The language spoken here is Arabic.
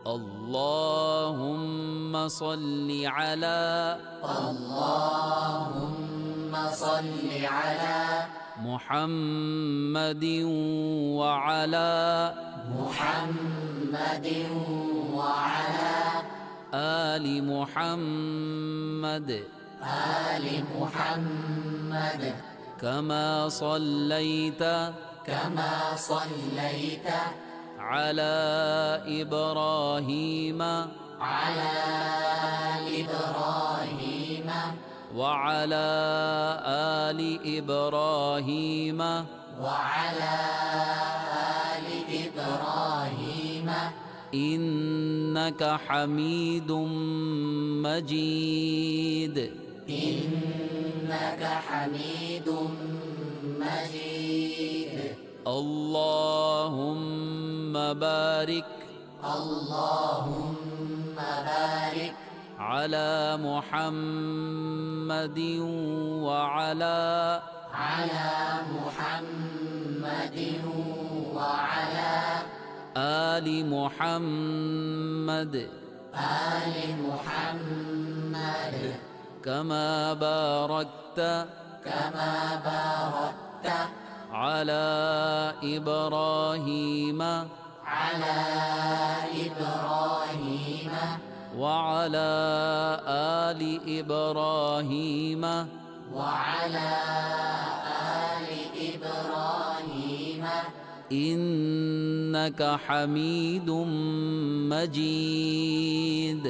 اللهم صل على محمد وعلى آل محمد كما صليت على إبراهيم وعلى آل إبراهيم إنك حميد مجيد. اللهم بارك على محمد وعلى آل محمد كما باركت على إبراهيم وعلى آل إبراهيم إنك حميد مجيد.